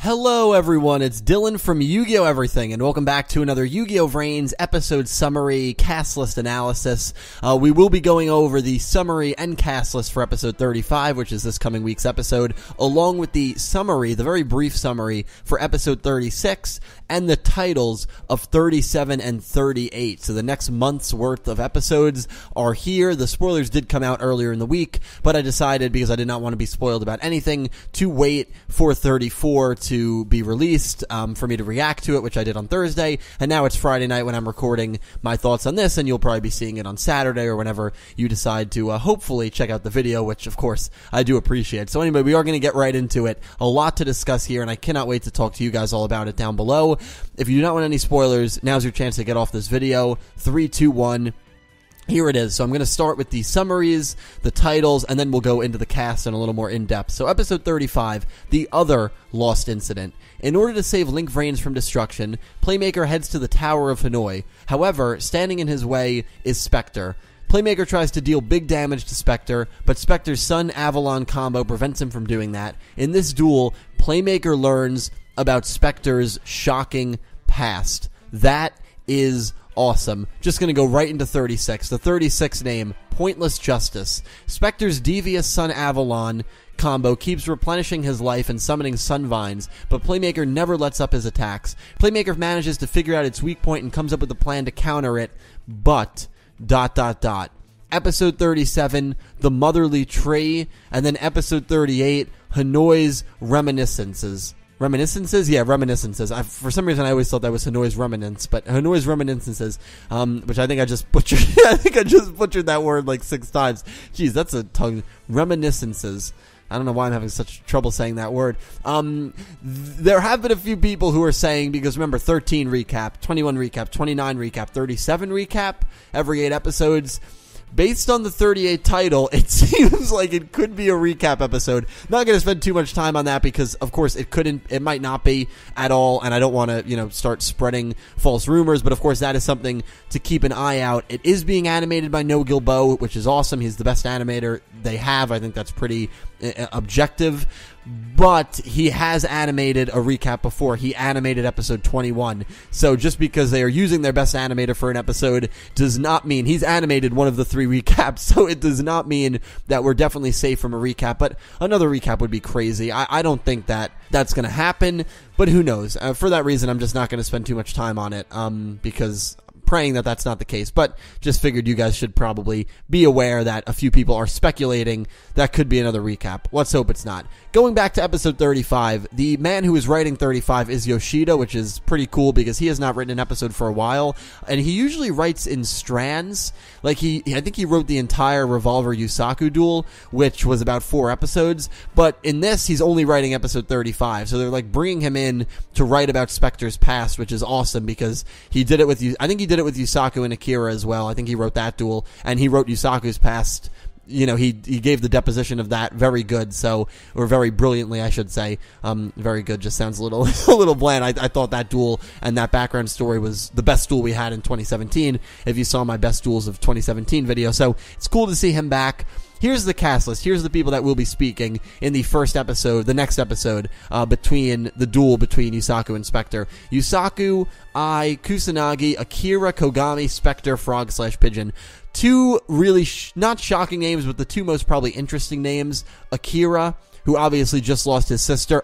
Hello everyone, it's Dylan from Yu-Gi-Oh! Everything, and welcome back to another Yu-Gi-Oh! VRAINS episode summary cast list analysis. We will be going over the summary and cast list for episode 35, which is this coming week's episode, along with the summary, the very brief summary, for episode 36, and the titles of 37 and 38. So the next month's worth of episodes are here. The spoilers did come out earlier in the week, but I decided, because I did not want to be spoiled about anything, to wait for 34 to be released, for me to react to it, which I did on Thursday, and now it's Friday night when I'm recording my thoughts on this, and you'll probably be seeing it on Saturday or whenever you decide to hopefully check out the video, which of course I do appreciate. So anyway, we are going to get right into it. A lot to discuss here, and I cannot wait to talk to you guys all about it down below. If you do not want any spoilers, now's your chance to get off this video. 3, 2, 1. Here it is. So I'm going to start with the summaries, the titles, and then we'll go into the cast in a little more in-depth. So episode 35, The Other Lost Incident. In order to save Link VRAINS from destruction, Playmaker heads to the Tower of Hanoi. However, standing in his way is Spectre. Playmaker tries to deal big damage to Spectre, but Spectre's Sun Avalon combo prevents him from doing that. In this duel, Playmaker learns about Spectre's shocking past. That is awesome. Just going to go right into 36. The 36 name, Pointless Justice. Spectre's devious Sun Avalon combo keeps replenishing his life and summoning Sun Vines, but Playmaker never lets up his attacks. Playmaker manages to figure out its weak point and comes up with a plan to counter it, but... Episode 37, The Motherly Tree, and then episode 38, Hanoi's Reminiscences. Reminiscences? Yeah, Reminiscences. For some reason, I always thought that was Hanoi's Remnants, but Hanoi's Reminiscences, which I think I just butchered. I think I just butchered that word like 6 times. Jeez, that's a tongue. Reminiscences. I don't know why I'm having such trouble saying that word. There have been a few people who are saying, because remember, 13 recap, 21 recap, 29 recap, 37 recap, every 8 episodes. Based on the 38 title, it seems like it could be a recap episode. Not going to spend too much time on that because, of course, it might not be at all, and I don't want to, start spreading false rumors, but of course that is something to keep an eye out. It is being animated by No Gilbo, which is awesome. He's the best animator they have. I think that's pretty objective. But he has animated a recap before. He animated episode 21. So just because they are using their best animator for an episode does not mean he's animated one of the 3 recaps. So it does not mean that we're definitely safe from a recap. But another recap would be crazy. I don't think that that's going to happen. But who knows? For that reason, I'm just not going to spend too much time on it. Because... praying that that's not the case, but just figured you guys should probably be aware that a few people are speculating that could be another recap. Let's hope it's not. Going back to episode 35, the man who is writing 35 is Yoshida, which is pretty cool because he has not written an episode for a while, and he usually writes in strands. Like I think he wrote the entire Revolver Yusaku duel, which was about 4 episodes, but in this he's only writing episode 35, so they're like bringing him in to write about Spectre's past, which is awesome because he did it with I think he did it with Yusaku and Akira as well. I think he wrote that duel, and he wrote Yusaku's past. He gave the deposition of that very good, or very brilliantly, I should say. Very good just sounds a little bland. I thought that duel and that background story was the best duel we had in 2017, if you saw my best duels of 2017 video. So it's cool to see him back. Here's the cast list. Here's the people that will be speaking in the first episode, the next episode, between the duel between Yusaku and Spectre. Yusaku, Ai, Kusanagi, Akira, Kagame, Spectre, Frog/Pigeon. 2 really not shocking names, but the 2 most probably interesting names. Akira, who obviously just lost his sister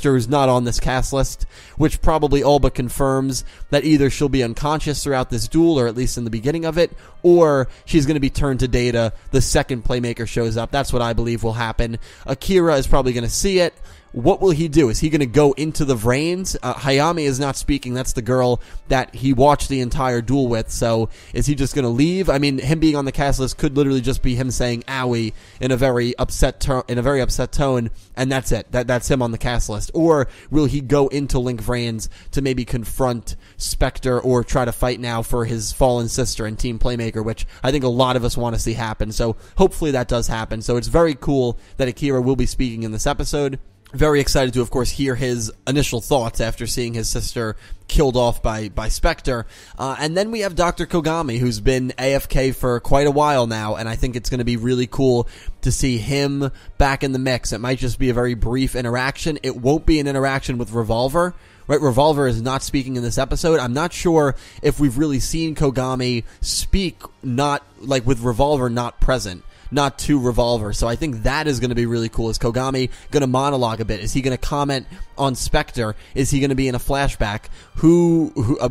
who's not on this cast list, which probably all but confirms that either she'll be unconscious throughout this duel, or at least in the beginning of it, or she's going to be turned to data the second Playmaker shows up. That's what I believe will happen. Akira is probably going to see it. What will he do? Is he going to go into the VRAINS? Hayami is not speaking. That's the girl that he watched the entire duel with. So is he just going to leave? I mean, him being on the cast list could literally just be him saying "owie" in a very upset tone, and that's it. That's him on the cast list. Or will he go into Link VRAINS to maybe confront Spectre or try to fight now for his fallen sister and Team Playmaker, which I think a lot of us want to see happen. So hopefully that does happen. So it's very cool that Akira will be speaking in this episode. Very excited to, of course, hear his initial thoughts after seeing his sister killed off by Spectre. And then we have Dr. Kagame, who's been AFK for quite a while now, and I think it's going to be really cool to see him back in the mix. It might just be a very brief interaction. It won't be an interaction with Revolver. Right, Revolver is not speaking in this episode. I'm not sure if we've really seen Kagame speak, not like with Revolver not present, not to Revolver. So I think that is going to be really cool. Is Kagame going to monologue a bit? Is he going to comment on Spectre? Is he going to be in a flashback?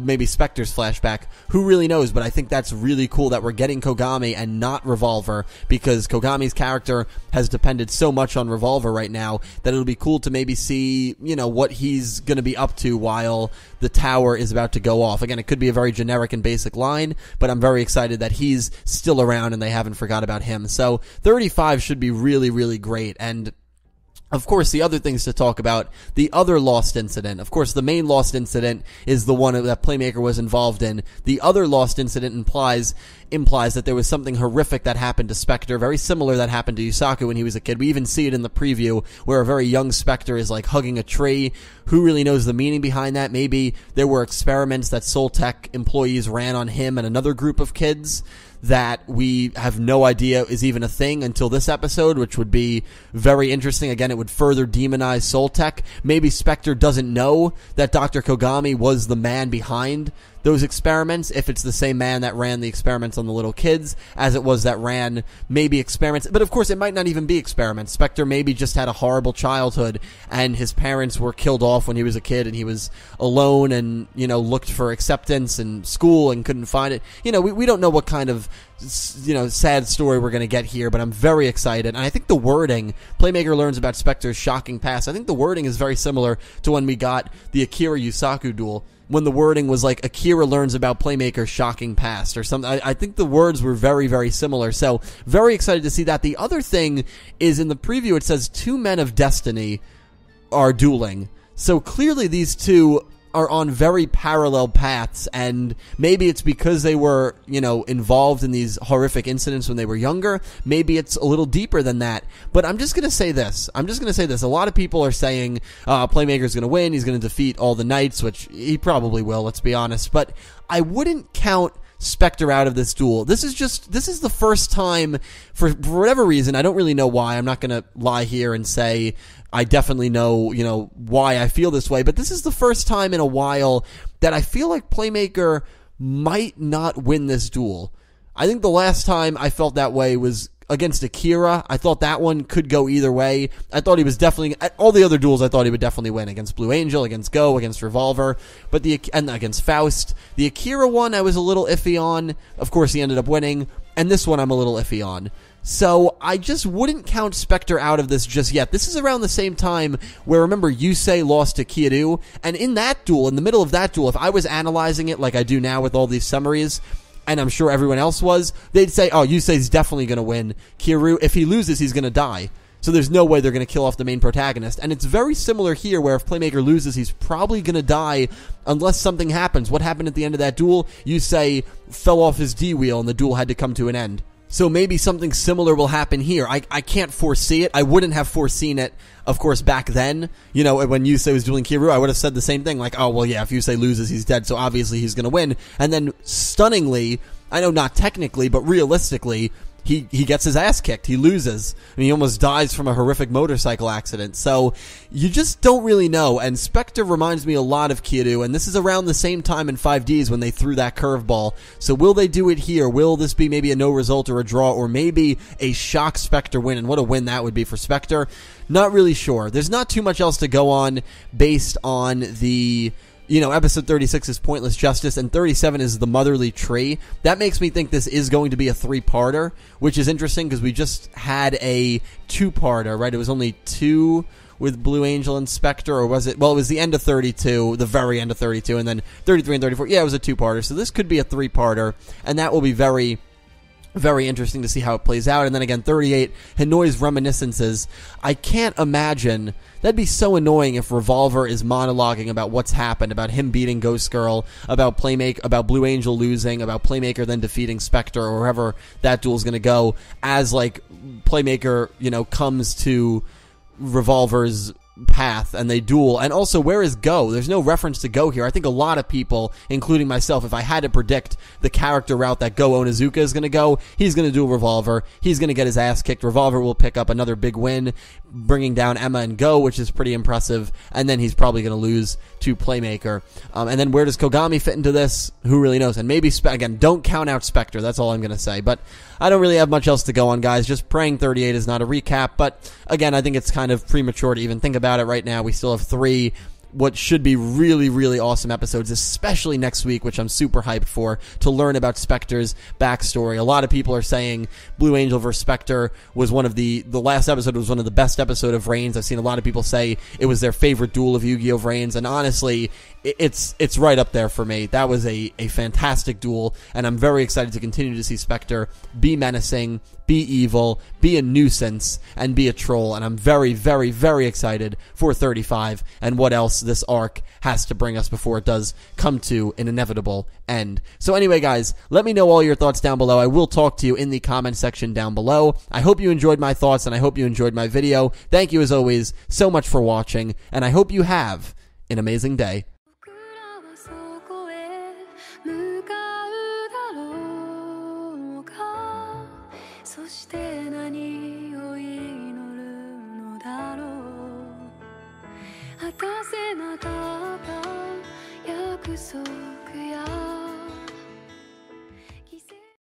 Maybe Spectre's flashback? Who really knows? But I think that's really cool that we're getting Kagame and not Revolver, because Kagame's character has depended so much on Revolver right now that it'll be cool to maybe see, what he's going to be up to while the tower is about to go off. Again, it could be a very generic and basic line, but I'm very excited that he's still around and they haven't forgot about him. So 35 should be really, really great. And of course, the other things to talk about, the other Lost incident. Of course, the main Lost incident is the one that Playmaker was involved in. The other Lost incident implies that there was something horrific that happened to Spectre, very similar that happened to Yusaku when he was a kid. We even see it in the preview where a very young Spectre is like hugging a tree. Who really knows the meaning behind that? Maybe there were experiments that Soul Tech employees ran on him and another group of kids that we have no idea is even a thing until this episode, which would be very interesting. Again, it would further demonize Soul Tech. Maybe Spectre doesn't know that Dr. Kagame was the man behind those experiments, if it's the same man that ran the experiments on the little kids as it was that ran maybe experiments. But of course, it might not even be experiments. Spectre maybe just had a horrible childhood and his parents were killed off when he was a kid and he was alone and, looked for acceptance in school and couldn't find it. We don't know what kind of, sad story we're going to get here, but I'm very excited. And I think the wording, Playmaker learns about Spectre's shocking past. I think the wording is very similar to when we got the Akira Yusaku duel, when the wording was like Akira learns about Playmaker's shocking past or something. I think the words were very, very similar. So very excited to see that. The other thing is in the preview, it says 2 men of destiny are dueling. So clearly these two are on very parallel paths, and maybe it's because they were, involved in these horrific incidents when they were younger. Maybe it's a little deeper than that. But I'm just going to say this. A lot of people are saying Playmaker's going to win. He's going to defeat all the Knights, which he probably will, let's be honest. But I wouldn't count Spectre out of this duel. This is the first time, for whatever reason, I don't really know why. I'm not going to lie here and say I definitely know, why I feel this way, but this is the first time in a while that I feel like Playmaker might not win this duel. I think the last time I felt that way was against Akira. I thought that one could go either way. I thought he was definitely, at all the other duels, I thought he would definitely win against Blue Angel, against Go, against Revolver, and against Faust. The Akira one I was a little iffy on. Of course, he ended up winning, and this one I'm a little iffy on. So I just wouldn't count Spectre out of this just yet. This is around the same time where, remember, Yusei lost to Kyoryu, and in that duel, in the middle of that duel, if I was analyzing it like I do now with all these summaries, and I'm sure everyone else was, they'd say, oh, Yusei's definitely going to win. Kyoryu, if he loses, he's going to die. So there's no way they're going to kill off the main protagonist. And it's very similar here, where if Playmaker loses, he's probably going to die unless something happens. What happened at the end of that duel? Yusei fell off his D-wheel, and the duel had to come to an end. So maybe something similar will happen here. I can't foresee it. I wouldn't have foreseen it, of course, back then. When Yusei was dueling Kyoryu, I would have said the same thing. Like, oh, well, yeah, if Yusei loses, he's dead, so obviously he's going to win. And then, stunningly, I know not technically, but realistically, he gets his ass kicked. He loses. And he almost dies from a horrific motorcycle accident. So you just don't really know. And Spectre reminds me a lot of Kyoryu. And this is around the same time in 5Ds when they threw that curveball. So will they do it here? Will this be maybe a no result or a draw? Or maybe a shock Spectre win? And what a win that would be for Spectre. Not really sure. There's not too much else to go on based on the... episode 36 is Pointless Justice, and 37 is The Motherly Tree. That makes me think this is going to be a 3-parter, which is interesting because we just had a 2-parter, right? It was only 2 with Blue Angel and Spectre, or was it? Well, it was the end of 32, the very end of 32, and then 33 and 34. Yeah, it was a 2-parter, so this could be a 3-parter, and that will be very... very interesting to see how it plays out. And then again, 38, Hanoi's Reminiscences. I can't imagine... That'd be so annoying if Revolver is monologuing about what's happened, about him beating Ghost Girl, about Blue Angel losing, about Playmaker then defeating Spectre, or wherever that duel's going to go, as, Playmaker, comes to Revolver's path and they duel. And also, where is Go? There's no reference to Go here. I think a lot of people, including myself, if I had to predict the character route that Go Onizuka is going to go, he's going to do Revolver. He's going to get his ass kicked. Revolver will pick up another big win, bringing down Emma and Go, which is pretty impressive. And then he's probably going to lose to Playmaker. And then where does Kagame fit into this? Who really knows? And maybe, again, don't count out Spectre. That's all I'm going to say. But I don't really have much else to go on, guys. Just praying 38 is not a recap. But again, I think it's kind of premature to even think about it right now. We still have 3 what should be really, really awesome episodes, especially next week, which I'm super hyped for, to learn about Spectre's backstory. A lot of people are saying Blue Angel vs. Spectre was one of the last episode was one of the best episode of Reigns. I've seen a lot of people say it was their favorite duel of Yugioh VRAINS, and honestly, it's right up there for me. That was a fantastic duel, and I'm very excited to continue to see Spectre be menacing, be evil, be a nuisance, and be a troll. And I'm very, very, very excited for 35 and what else this arc has to bring us before it does come to an inevitable end. So anyway, guys, let me know all your thoughts down below. I will talk to you in the comment section down below. I hope you enjoyed my thoughts, and I hope you enjoyed my video. Thank you, as always, so much for watching, and I hope you have an amazing day. "果てなかった約束